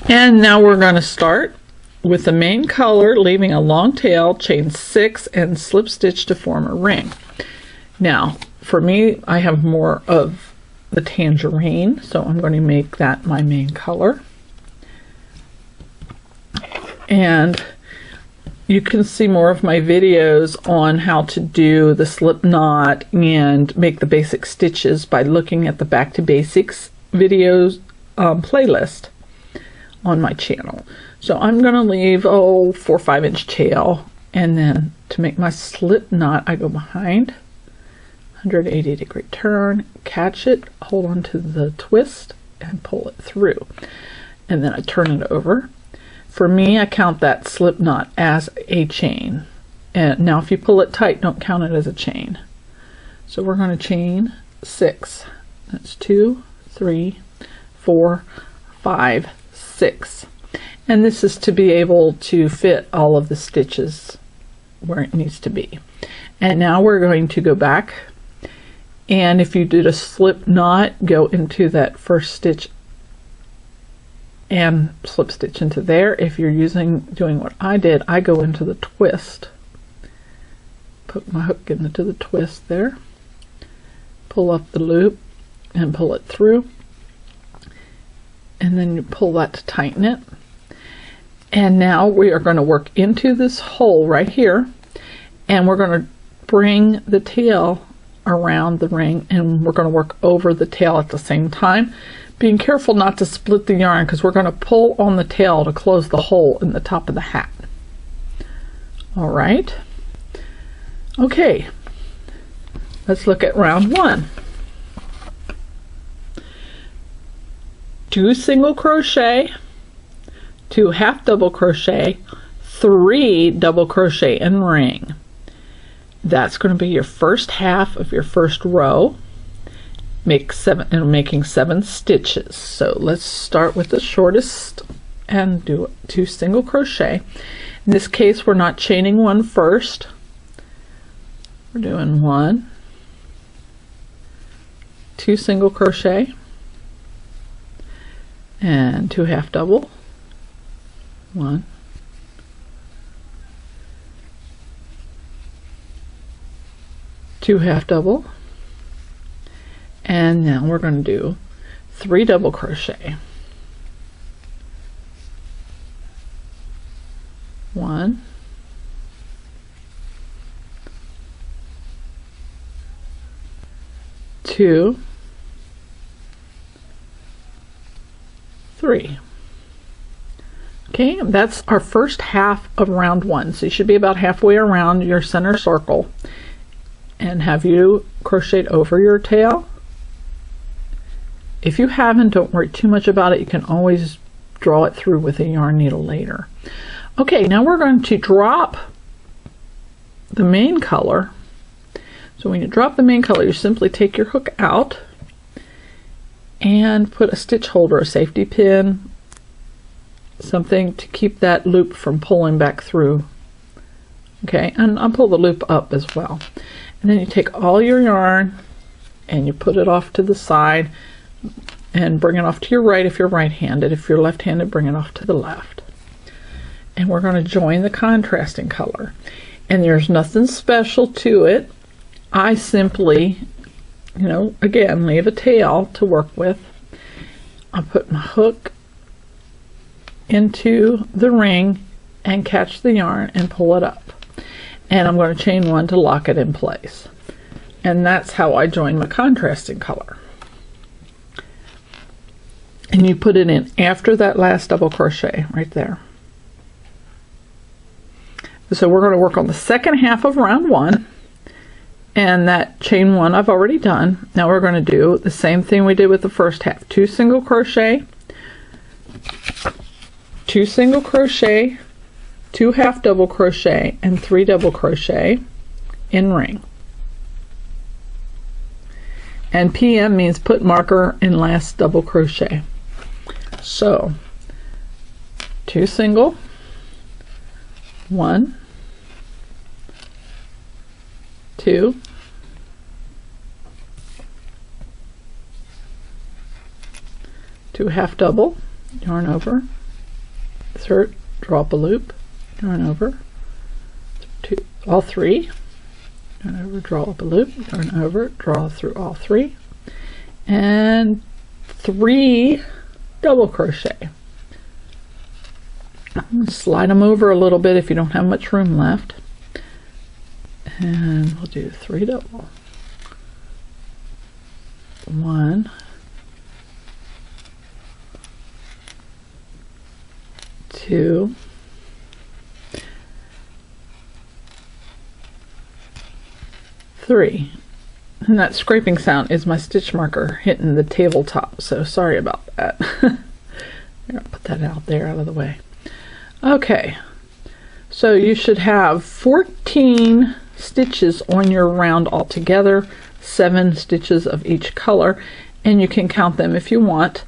And now we're going to start with the main color, leaving a long tail, chain 6 and slip stitch to form a ring. Now for me, I have more of the tangerine, so I'm going to make that my main color. And you can see more of my videos on how to do the slip knot and make the basic stitches by looking at the Back to Basics videos playlist on my channel. So I'm going to leave 4 or 5 inch tail, and then to make my slip knot I go behind, 180-degree turn, catch it, hold on to the twist and pull it through, and then I turn it over. For me, I count that slip knot as a chain, and now if you pull it tight, don't count it as a chain. So we're going to chain 6. That's 2, 3, 4, 5, 6, and this is to be able to fit all of the stitches where it needs to be. And now we're going to go back, and if you did a slip knot, go into that first stitch and slip stitch into there. If you're doing what I did, I go into the twist, put my hook into the twist there, pull up the loop and pull it through, and then you pull that to tighten it. And now we are going to work into this hole right here, and we're going to bring the tail around the ring, and we're going to work over the tail at the same time, being careful not to split the yarn because we're going to pull on the tail to close the hole in the top of the hat. All right, okay, let's look at round 1. 2 single crochet, 2 half double crochet, 3 double crochet and ring. That's going to be your first half of your first row. Making 7 stitches. So let's start with the shortest and do 2 single crochet. In this case, we're not chaining 1 first. We're doing 1, 2 single crochet, and 2 half double, 1, 2 half double, and now we're going to do 3 double crochet, 1, 2, 3. Okay, that's our first half of round 1. So you should be about halfway around your center circle. And have you crocheted over your tail? If you haven't, don't worry too much about it. You can always draw it through with a yarn needle later. Okay, now we're going to drop the main color. So when you drop the main color, you simply take your hook out and put a stitch holder, a safety pin, something to keep that loop from pulling back through. Okay, and I'll pull the loop up as well. And then you take all your yarn and you put it off to the side and bring it off to your right if you're right-handed. If you're left-handed, bring it off to the left. And we're going to join the contrasting color. And there's nothing special to it. I simply, again, leave a tail to work with. I'll put my hook into the ring and catch the yarn and pull it up. And I'm going to chain 1 to lock it in place. And that's how I join my contrasting color. And you put it in after that last double crochet right there. So we're going to work on the second half of round 1, and that chain 1 I've already done. Now we're going to do the same thing we did with the first half. 2 single crochet, 2 single crochet, 2 half double crochet, and 3 double crochet in ring. And PM means put marker in last double crochet. So 2 single, 1, 2, 2 half double, yarn over, insert, draw up a loop, yarn over, all three, yarn over, draw up a loop, yarn over, draw through all three, and 3 double crochet. Slide them over a little bit if you don't have much room left, and we'll do 3 double. 1, 2, 3. And that scraping sound is my stitch marker hitting the tabletop, so sorry about that. I'll put that out there, out of the way. Okay, so you should have 14 stitches on your round altogether, 7 stitches of each color, and you can count them if you want.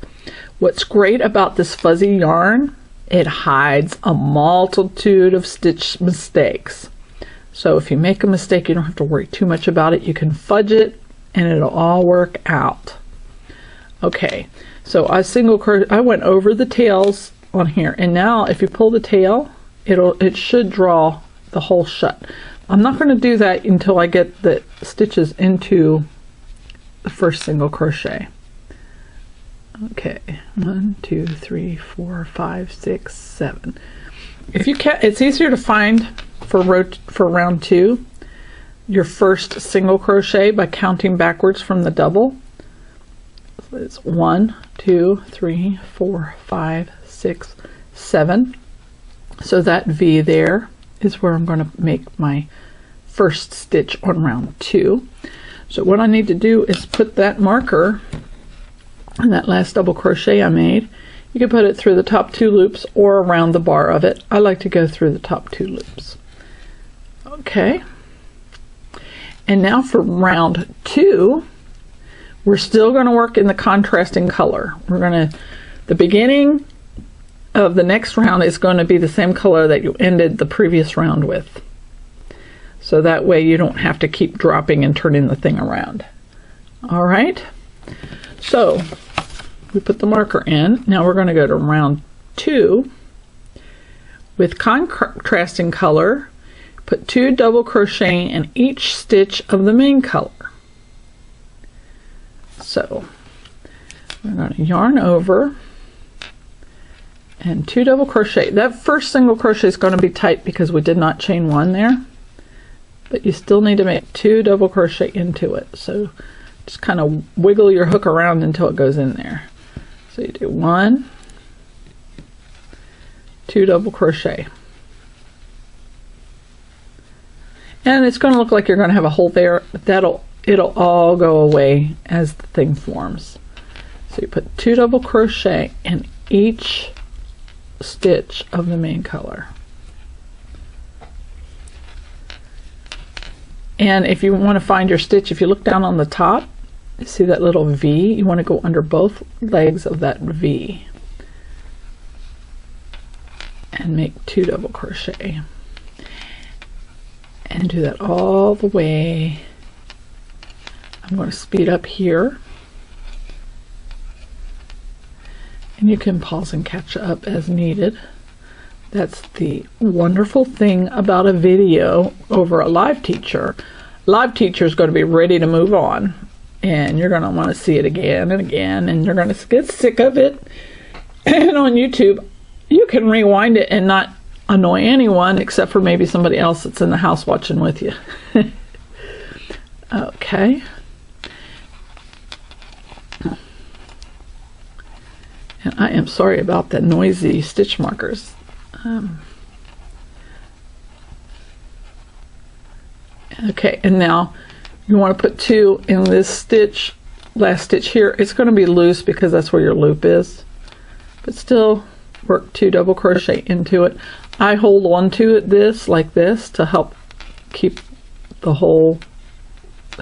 What's great about this fuzzy yarn, it hides a multitude of stitch mistakes. So if you make a mistake, you don't have to worry too much about it. You can fudge it and it'll all work out. Okay, so I went over the tails on here, and now if you pull the tail, it should draw the hole shut. I'm not going to do that until I get the stitches into the first single crochet. Okay, 1, 2, 3, 4, 5, 6, 7. If you can, it's easier to find for round 2 your first single crochet by counting backwards from the double. So it's 1, 2, 3, 4, 5, 6, 7. So that V there is where I'm going to make my first stitch on round 2. So what I need to do is put that marker in that last double crochet I made. You can put it through the top 2 loops or around the bar of it. I like to go through the top 2 loops. Okay, and now for round 2, we're still going to work in the contrasting color. The beginning of the next round is going to be the same color that you ended the previous round with. So that way you don't have to keep dropping and turning the thing around. All right, so we put the marker in. Now we're going to go to round 2 with contrasting color. Put 2 double crochet in each stitch of the main color. So we're going to yarn over and 2 double crochet. That first single crochet is going to be tight because we did not chain 1 there, but you still need to make 2 double crochet into it. So just kind of wiggle your hook around until it goes in there. So you do 1, 2 double crochet. And it's going to look like you're going to have a hole there, but it'll all go away as the thing forms. So you put 2 double crochet in each stitch of the main color. And if you want to find your stitch, if you look down on the top, you see that little V? You want to go under both legs of that V and make 2 double crochet. And do that all the way. I'm going to speed up here. And you can pause and catch up as needed. That's the wonderful thing about a video over a live teacher. Live teacher is going to be ready to move on. And you're going to want to see it again and again. And you're going to get sick of it. And on YouTube, you can rewind it and not annoy anyone except for maybe somebody else that's in the house watching with you. Okay. And I am sorry about the noisy stitch markers. Okay, and now you want to put 2 in this stitch, last stitch here. It's going to be loose because that's where your loop is, but still work 2 double crochet into it. I hold on to this like this to help keep the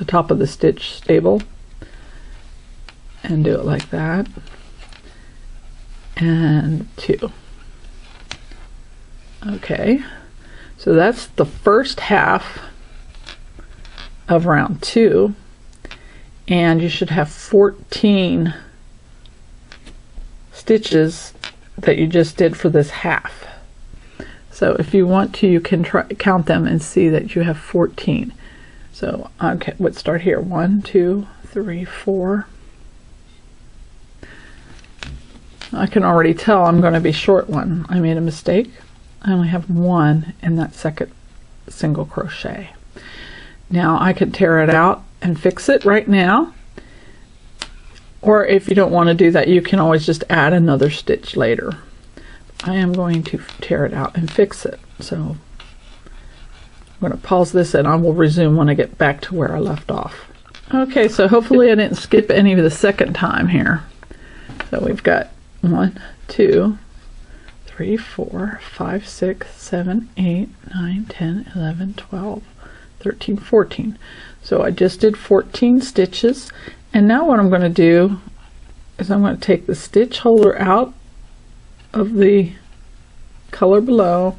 top of the stitch stable, and do it like that, and 2. Okay, so that's the first half of round 2, and you should have 14 stitches that you just did for this half. So if you want to, you can count them and see that you have 14. So okay, let's start here. 1, 2, 3, 4. I can already tell I'm going to be short one. I made a mistake. I only have 1 in that second single crochet. Now I could tear it out and fix it right now, or if you don't want to do that, you can always just add another stitch later. I am going to tear it out and fix it, so I'm going to pause this and I will resume when I get back to where I left off. Okay, so hopefully I didn't skip any of the second time here. So we've got 1, 2, 3, 4, 5, 6, 7, 8, 9, 10, 11, 12, 13, 14. So I just did 14 stitches, and now what I'm going to do is I'm going to take the stitch holder out of the color below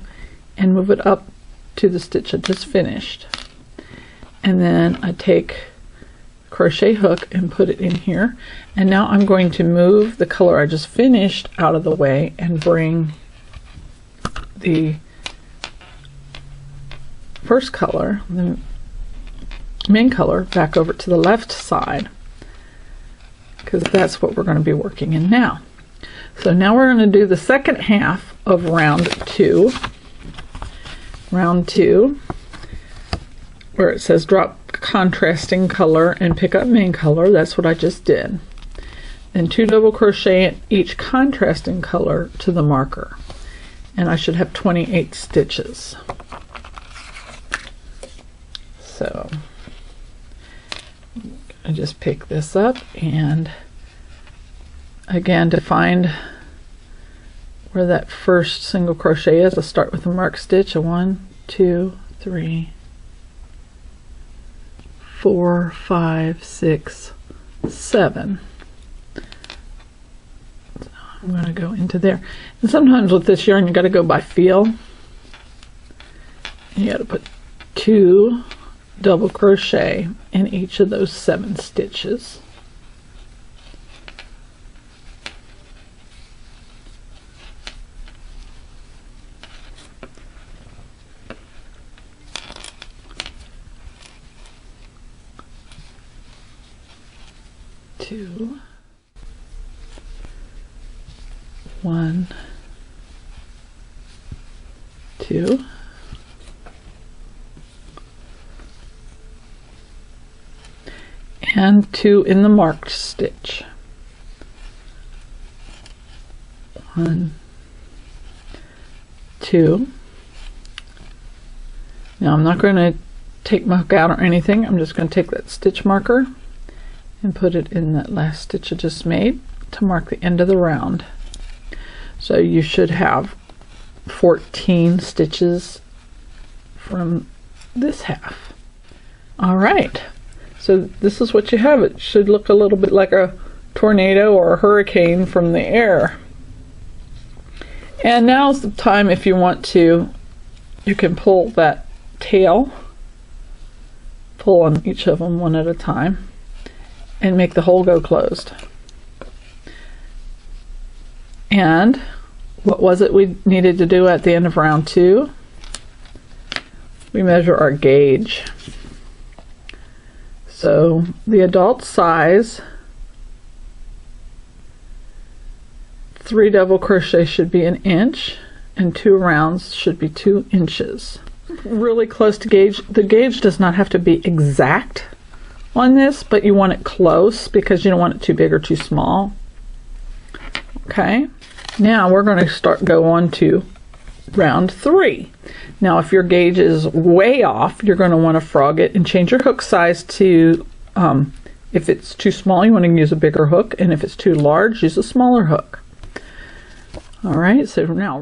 and move it up to the stitch I just finished, and then I take crochet hook and put it in here, and now I'm going to move the color I just finished out of the way and bring the first color, the main color, back over to the left side, because that's what we're going to be working in now. So now we're going to do the second half of round 2. Round 2, where it says drop contrasting color and pick up main color. That's what I just did. Then 2 double crochet each contrasting color to the marker, and I should have 28 stitches. So I just pick this up, and again, to find where that first single crochet is, I'll start with a marked stitch. 1, 2, 3, 4, 5, 6, 7. So I'm going to go into there. And sometimes with this yarn, you got to go by feel. You got to put 2 double crochet in each of those 7 stitches. Two, 1, 2, and 2 in the marked stitch. 1, 2. Now I'm not going to take my hook out or anything. I'm just going to take that stitch marker and put it in that last stitch I just made to mark the end of the round. So you should have 14 stitches from this half. All right, so this is what you have. It should look a little bit like a tornado or a hurricane from the air. And now's the time, if you want to, you can pull that tail, pull on each of them one at a time, and make the hole go closed. And what was it we needed to do at the end of round 2? We measure our gauge. So the adult size, 3 double crochet should be 1 inch, and 2 rounds should be 2 inches. Really close to gauge. The gauge does not have to be exact on this, but you want it close because you don't want it too big or too small. Okay, now we're going to go on to round 3. Now if your gauge is way off, you're going to want to frog it and change your hook size to, if it's too small, you want to use a bigger hook, and if it's too large, use a smaller hook. All right, so now